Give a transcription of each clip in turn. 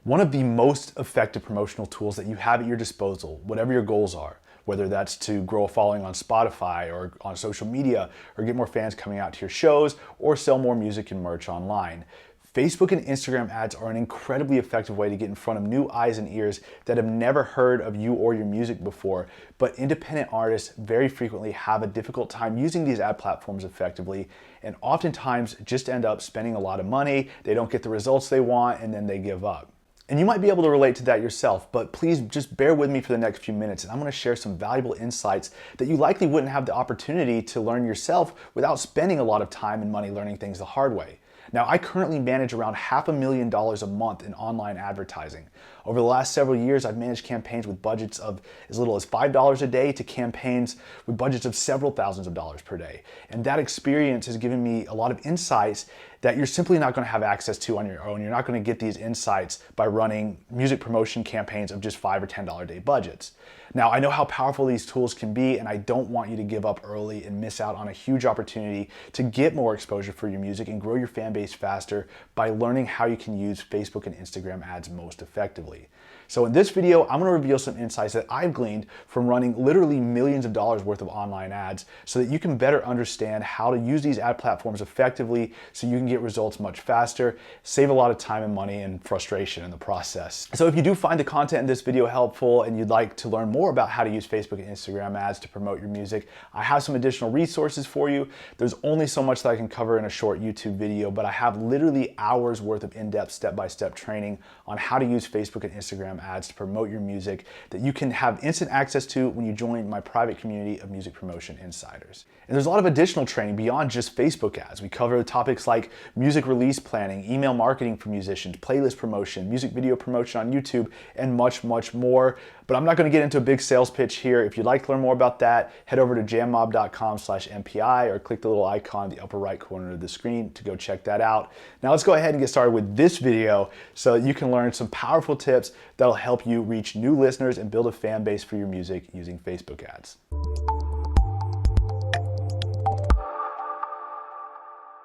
One of the most effective promotional tools that you have at your disposal, whatever your goals are, whether that's to grow a following on Spotify or on social media, or get more fans coming out to your shows, or sell more music and merch online. Facebook and Instagram ads are an incredibly effective way to get in front of new eyes and ears that have never heard of you or your music before, but independent artists very frequently have a difficult time using these ad platforms effectively, and oftentimes just end up spending a lot of money, they don't get the results they want, and then they give up. And you might be able to relate to that yourself, but please just bear with me for the next few minutes, and I'm gonna share some valuable insights that you likely wouldn't have the opportunity to learn yourself without spending a lot of time and money learning things the hard way. Now, I currently manage around $500,000 a month in online advertising. Over the last several years, I've managed campaigns with budgets of as little as $5 a day to campaigns with budgets of several thousands of dollars per day. And that experience has given me a lot of insights that you're simply not going to have access to on your own. You're not going to get these insights by running music promotion campaigns of just $5 or $10 a day budgets. Now, I know how powerful these tools can be, and I don't want you to give up early and miss out on a huge opportunity to get more exposure for your music and grow your fan base faster by learning how you can use Facebook and Instagram ads most effectively. So in this video, I'm gonna reveal some insights that I've gleaned from running literally millions of dollars worth of online ads so that you can better understand how to use these ad platforms effectively so you can get results much faster, save a lot of time and money and frustration in the process. So if you do find the content in this video helpful and you'd like to learn more about how to use Facebook and Instagram ads to promote your music, I have some additional resources for you. There's only so much that I can cover in a short YouTube video, but I have literally hours worth of in-depth step-by-step training on how to use Facebook and Instagram ads to promote your music that you can have instant access to when you join my private community of music promotion insiders. And there's a lot of additional training beyond just Facebook ads. We cover topics like music release planning, email marketing for musicians, playlist promotion, music video promotion on YouTube, and much, much more. But I'm not going to get into a big sales pitch here. If you'd like to learn more about that, head over to jammob.com/MPI or click the little icon in the upper right corner of the screen to go check that out. Now let's go ahead and get started with this video so that you can learn some powerful tips that'll help you reach new listeners and build a fan base for your music using Facebook ads.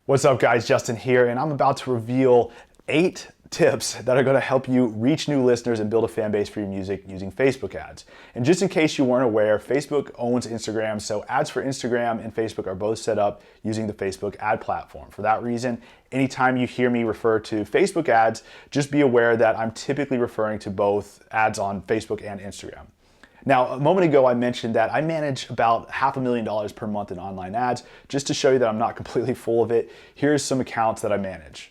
What's up guys, Justin here, and I'm about to reveal 8 tips that are going to help you reach new listeners and build a fan base for your music using Facebook ads. And just in case you weren't aware, Facebook owns Instagram, so ads for Instagram and Facebook are both set up using the Facebook ad platform. For that reason, anytime you hear me refer to Facebook ads, just be aware that I'm typically referring to both ads on Facebook and Instagram. Now, a moment ago, I mentioned that I manage about $500,000 per month in online ads. Just to show you that I'm not completely full of it, here's some accounts that I manage.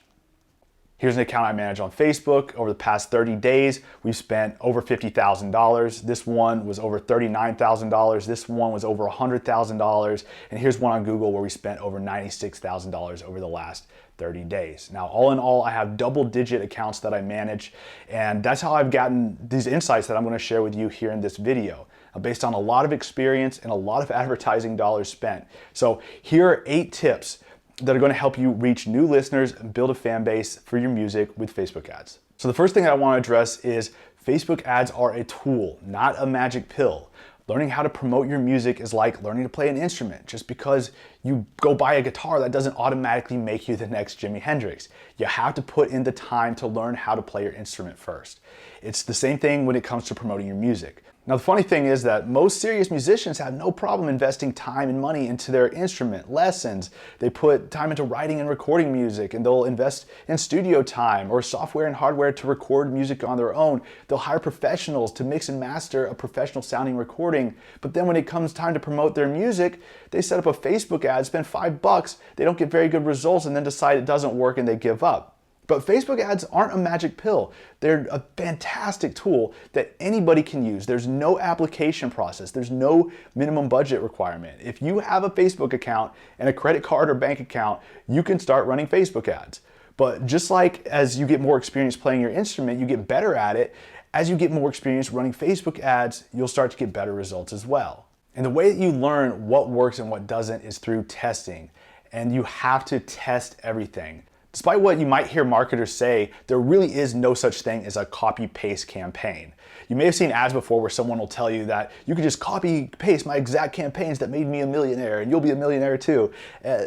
Here's an account I manage on Facebook. Over the past 30 days, we've spent over $50,000. This one was over $39,000. This one was over $100,000. And here's one on Google where we spent over $96,000 over the last 30 days. Now, all in all, I have double-digit accounts that I manage, and that's how I've gotten these insights that I'm going to share with you here in this video, based on a lot of experience and a lot of advertising dollars spent. So here are 8 tips that are going to help you reach new listeners and build a fan base for your music with Facebook ads. So the first thing I want to address is Facebook ads are a tool, not a magic pill. Learning how to promote your music is like learning to play an instrument. Just because you go buy a guitar, that doesn't automatically make you the next Jimi Hendrix. You have to put in the time to learn how to play your instrument first. It's the same thing when it comes to promoting your music. Now, the funny thing is that most serious musicians have no problem investing time and money into their instrument lessons. They put time into writing and recording music, and they'll invest in studio time or software and hardware to record music on their own. They'll hire professionals to mix and master a professional sounding recording. But then when it comes time to promote their music, they set up a Facebook ad, spend $5, they don't get very good results, and then decide it doesn't work and they give up. But Facebook ads aren't a magic pill. They're a fantastic tool that anybody can use. There's no application process. There's no minimum budget requirement. If you have a Facebook account and a credit card or bank account, you can start running Facebook ads. But just like as you get more experience playing your instrument, you get better at it. As you get more experience running Facebook ads, you'll start to get better results as well. And the way that you learn what works and what doesn't is through testing. And you have to test everything. Despite what you might hear marketers say, there really is no such thing as a copy-paste campaign. You may have seen ads before where someone will tell you that you can just copy-paste my exact campaigns that made me a millionaire and you'll be a millionaire too.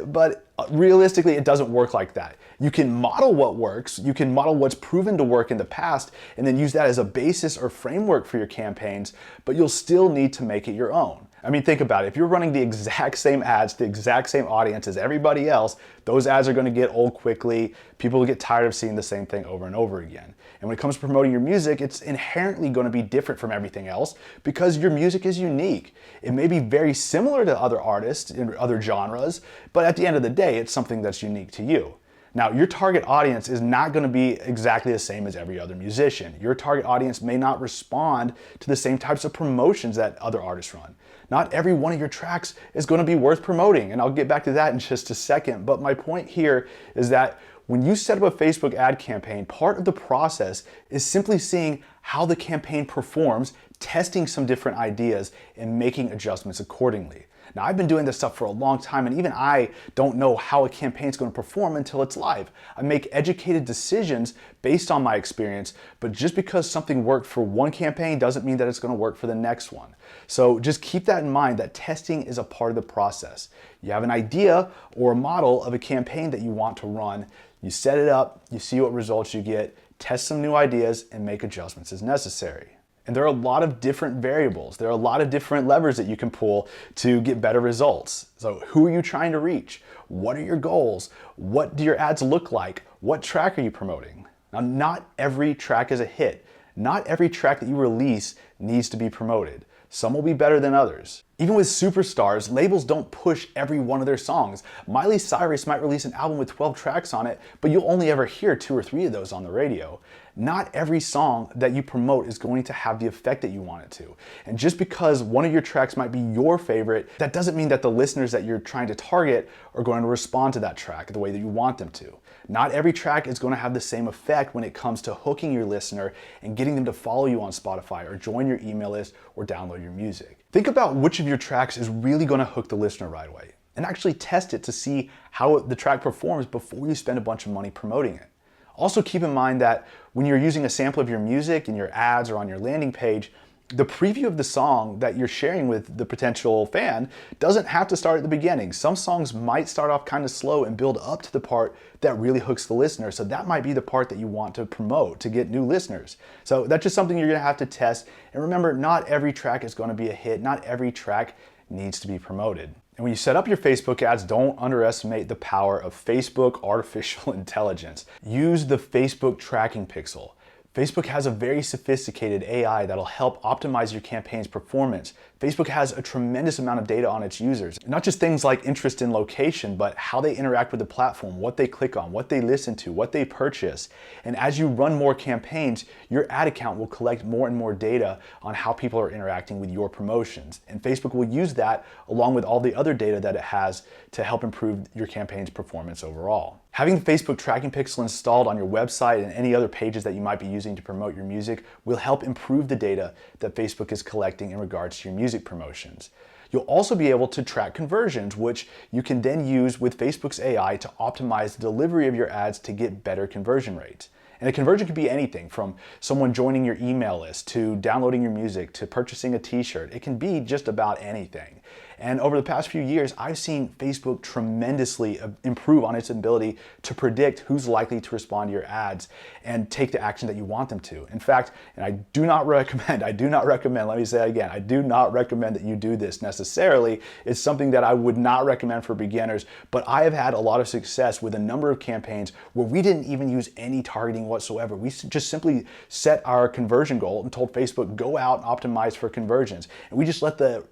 But Realistically, it doesn't work like that. You can model what works, you can model what's proven to work in the past, and then use that as a basis or framework for your campaigns, but you'll still need to make it your own. I mean, think about it. If you're running the exact same ads, the exact same audience as everybody else, those ads are going to get old quickly. People will get tired of seeing the same thing over and over again. And when it comes to promoting your music, it's inherently going to be different from everything else because your music is unique. It may be very similar to other artists in other genres, but at the end of the day, it's something that's unique to you. Now, your target audience is not going to be exactly the same as every other musician. Your target audience may not respond to the same types of promotions that other artists run. Not every one of your tracks is going to be worth promoting, and I'll get back to that in just a second. But my point here is that when you set up a Facebook ad campaign, part of the process is simply seeing how the campaign performs, testing some different ideas, and making adjustments accordingly. Now, I've been doing this stuff for a long time, and even I don't know how a campaign is going to perform until it's live. I make educated decisions based on my experience, but just because something worked for one campaign doesn't mean that it's going to work for the next one. So just keep that in mind, that testing is a part of the process. You have an idea or a model of a campaign that you want to run, you set it up, you see what results you get, test some new ideas, and make adjustments as necessary. And there are a lot of different variables. There are a lot of different levers that you can pull to get better results. So who are you trying to reach? What are your goals? What do your ads look like? What track are you promoting? Now, not every track is a hit. Not every track that you release needs to be promoted. Some will be better than others. Even with superstars, labels don't push every one of their songs. Miley Cyrus might release an album with 12 tracks on it, but you'll only ever hear 2 or 3 of those on the radio. Not every song that you promote is going to have the effect that you want it to. And just because one of your tracks might be your favorite, that doesn't mean that the listeners that you're trying to target are going to respond to that track the way that you want them to. Not every track is going to have the same effect when it comes to hooking your listener and getting them to follow you on Spotify or join your email list or download your music. Think about which of your tracks is really going to hook the listener right away, and actually test it to see how the track performs before you spend a bunch of money promoting it. Also keep in mind that when you're using a sample of your music in your ads or on your landing page, the preview of the song that you're sharing with the potential fan doesn't have to start at the beginning. Some songs might start off kind of slow and build up to the part that really hooks the listener. So that might be the part that you want to promote to get new listeners. So that's just something you're gonna have to test. And remember, not every track is gonna be a hit. Not every track needs to be promoted. And when you set up your Facebook ads, don't underestimate the power of Facebook artificial intelligence. Use the Facebook tracking pixel. Facebook has a very sophisticated AI that'll help optimize your campaign's performance. Facebook has a tremendous amount of data on its users. Not just things like interest in location, but how they interact with the platform, what they click on, what they listen to, what they purchase. And as you run more campaigns, your ad account will collect more and more data on how people are interacting with your promotions. And Facebook will use that along with all the other data that it has to help improve your campaign's performance overall. Having the Facebook tracking pixel installed on your website and any other pages that you might be using to promote your music will help improve the data that Facebook is collecting in regards to your music promotions. You'll also be able to track conversions, which you can then use with Facebook's AI to optimize the delivery of your ads to get better conversion rates. And a conversion could be anything from someone joining your email list to downloading your music to purchasing a t-shirt. It can be just about anything. And over the past few years, I've seen Facebook tremendously improve on its ability to predict who's likely to respond to your ads and take the action that you want them to. In fact, and I do not recommend, let me say it again, I do not recommend that you do this necessarily. It's something that I would not recommend for beginners, but I have had a lot of success with a number of campaigns where we didn't even use any targeting whatsoever. We just simply set our conversion goal and told Facebook, go out and optimize for conversions. And we just let the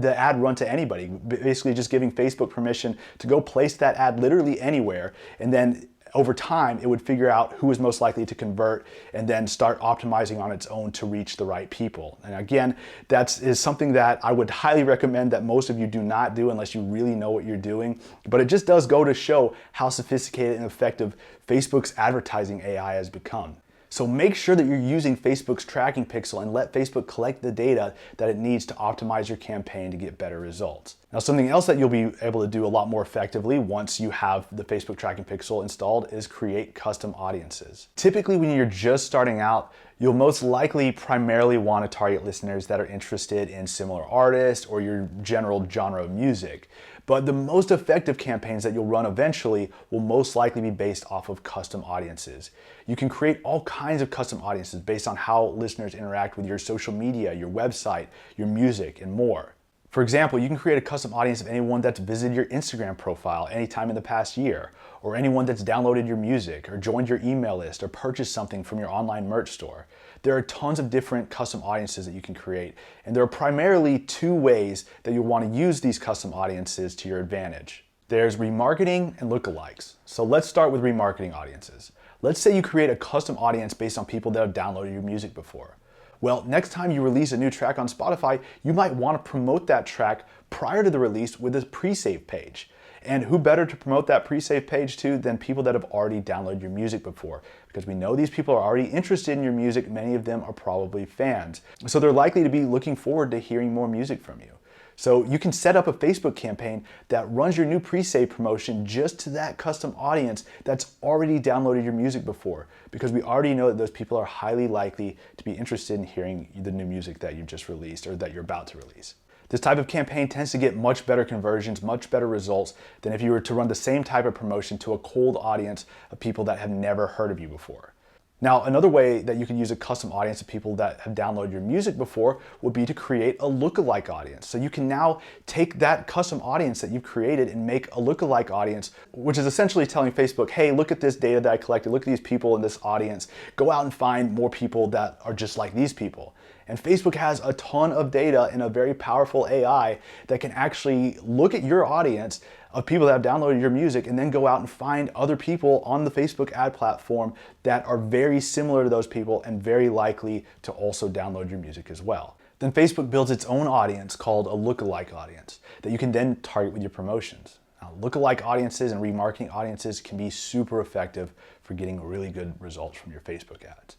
ad run to anybody, basically just giving Facebook permission to go place that ad literally anywhere. And then over time, it would figure out who is most likely to convert and then start optimizing on its own to reach the right people. And again, that is something that I would highly recommend that most of you do not do unless you really know what you're doing. But it just does go to show how sophisticated and effective Facebook's advertising AI has become. So make sure that you're using Facebook's tracking pixel and let Facebook collect the data that it needs to optimize your campaign to get better results. Now, something else that you'll be able to do a lot more effectively once you have the Facebook tracking pixel installed is create custom audiences. Typically, when you're just starting out, you'll most likely primarily want to target listeners that are interested in similar artists or your general genre of music. But the most effective campaigns that you'll run eventually will most likely be based off of custom audiences. You can create all kinds of custom audiences based on how listeners interact with your social media, your website, your music, and more. For example, you can create a custom audience of anyone that's visited your Instagram profile anytime in the past year, or anyone that's downloaded your music, or joined your email list, or purchased something from your online merch store. There are tons of different custom audiences that you can create, and there are primarily two ways that you'll want to use these custom audiences to your advantage. There's remarketing and lookalikes. So let's start with remarketing audiences. Let's say you create a custom audience based on people that have downloaded your music before. Well, next time you release a new track on Spotify, you might want to promote that track prior to the release with a pre-save page. And who better to promote that pre-save page to than people that have already downloaded your music before? Because we know these people are already interested in your music. Many of them are probably fans. So they're likely to be looking forward to hearing more music from you. So you can set up a Facebook campaign that runs your new pre-save promotion just to that custom audience that's already downloaded your music before, because we already know that those people are highly likely to be interested in hearing the new music that you've just released or that you're about to release. This type of campaign tends to get much better conversions, much better results than if you were to run the same type of promotion to a cold audience of people that have never heard of you before. Now, another way that you can use a custom audience of people that have downloaded your music before would be to create a lookalike audience. So you can now take that custom audience that you've created and make a lookalike audience, which is essentially telling Facebook, hey, look at this data that I collected, look at these people in this audience, go out and find more people that are just like these people. And Facebook has a ton of data and a very powerful AI that can actually look at your audience of people that have downloaded your music and then go out and find other people on the Facebook ad platform that are very similar to those people and very likely to also download your music as well. Then Facebook builds its own audience called a lookalike audience that you can then target with your promotions. Now, lookalike audiences and remarketing audiences can be super effective for getting really good results from your Facebook ads.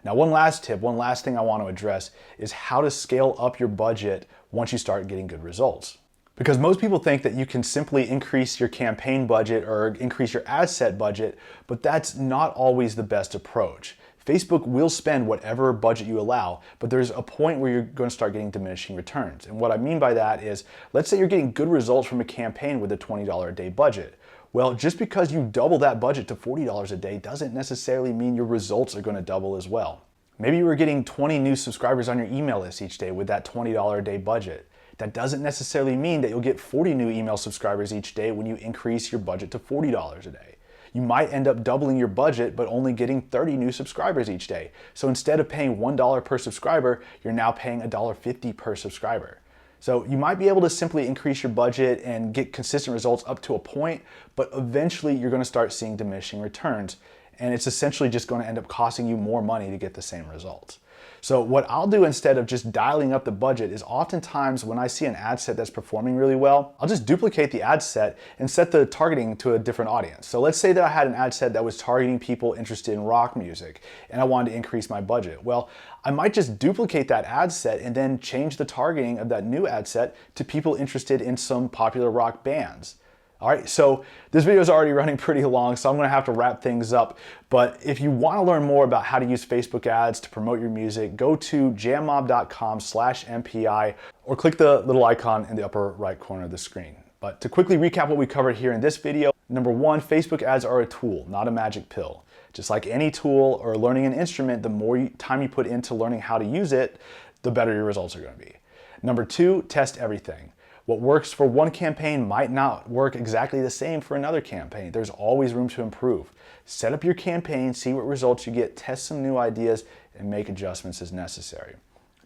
Now, one last tip, one last thing I want to address is how to scale up your budget once you start getting good results. Because most people think that you can simply increase your campaign budget or increase your ad set budget, but that's not always the best approach. Facebook will spend whatever budget you allow, but there's a point where you're going to start getting diminishing returns. And what I mean by that is, let's say you're getting good results from a campaign with a $20 a day budget. Well, just because you double that budget to $40 a day doesn't necessarily mean your results are going to double as well. Maybe you were getting 20 new subscribers on your email list each day with that $20 a day budget. That doesn't necessarily mean that you'll get 40 new email subscribers each day when you increase your budget to $40 a day. You might end up doubling your budget but only getting 30 new subscribers each day. So instead of paying $1 per subscriber, you're now paying $1.50 per subscriber. So you might be able to simply increase your budget and get consistent results up to a point, but eventually you're going to start seeing diminishing returns. And it's essentially just going to end up costing you more money to get the same results. So what I'll do instead of just dialing up the budget is oftentimes when I see an ad set that's performing really well, I'll just duplicate the ad set and set the targeting to a different audience. So let's say that I had an ad set that was targeting people interested in rock music and I wanted to increase my budget. Well, I might just duplicate that ad set and then change the targeting of that new ad set to people interested in some popular rock bands. All right, so this video is already running pretty long, so I'm gonna have to wrap things up. But if you wanna learn more about how to use Facebook ads to promote your music, go to jammob.com/MPI or click the little icon in the upper right corner of the screen. But to quickly recap what we covered here in this video, number one, Facebook ads are a tool, not a magic pill. Just like any tool or learning an instrument, the more time you put into learning how to use it, the better your results are gonna be. Number two, test everything. What works for one campaign might not work exactly the same for another campaign. There's always room to improve. Set up your campaign, see what results you get, test some new ideas, and make adjustments as necessary.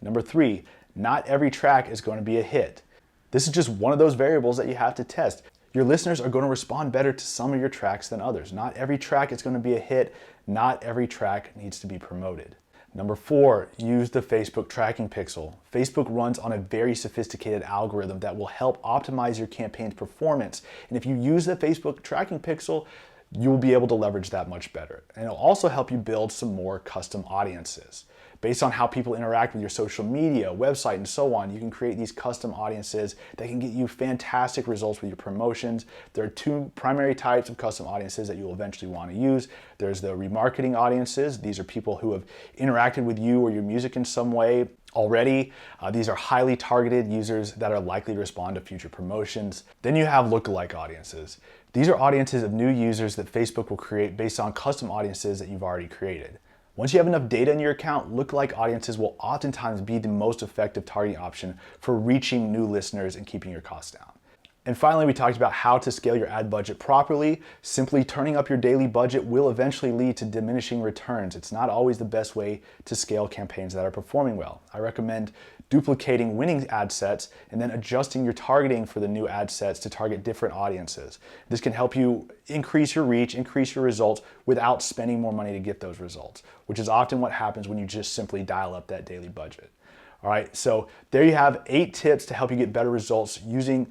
Number three, not every track is going to be a hit. This is just one of those variables that you have to test. Your listeners are going to respond better to some of your tracks than others. Not every track is going to be a hit. Not every track needs to be promoted. Number four, use the Facebook tracking pixel. Facebook runs on a very sophisticated algorithm that will help optimize your campaign's performance. And if you use the Facebook tracking pixel, you'll be able to leverage that much better. And it'll also help you build some more custom audiences. Based on how people interact with your social media, website, and so on, you can create these custom audiences that can get you fantastic results with your promotions. There are two primary types of custom audiences that you'll eventually want to use. There's the remarketing audiences. These are people who have interacted with you or your music in some way already. These are highly targeted users that are likely to respond to future promotions. Then you have lookalike audiences. These are audiences of new users that Facebook will create based on custom audiences that you've already created. Once you have enough data in your account, lookalike audiences will oftentimes be the most effective targeting option for reaching new listeners and keeping your costs down. And finally, we talked about how to scale your ad budget properly. Simply turning up your daily budget will eventually lead to diminishing returns. It's not always the best way to scale campaigns that are performing well. I recommend duplicating winning ad sets and then adjusting your targeting for the new ad sets to target different audiences. This can help you increase your reach, increase your results without spending more money to get those results, which is often what happens when you just simply dial up that daily budget. All right, so there you have 8 tips to help you get better results using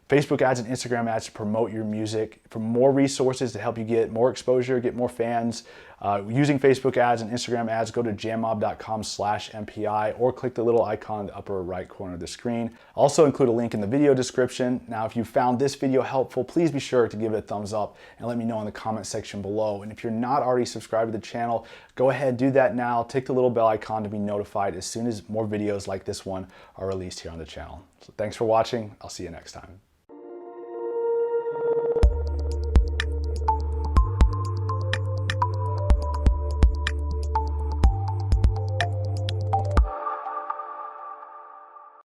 Facebook ads and Instagram ads to promote your music. For more resources to help you get more exposure, get more fans, using Facebook ads and Instagram ads, go to jammob.com/MPI or click the little icon in the upper right corner of the screen. I'll also include a link in the video description. Now, if you found this video helpful, please be sure to give it a thumbs up and let me know in the comment section below. And if you're not already subscribed to the channel, go ahead, do that now. Tick the little bell icon to be notified as soon as more videos like this one are released here on the channel. So thanks for watching. I'll see you next time.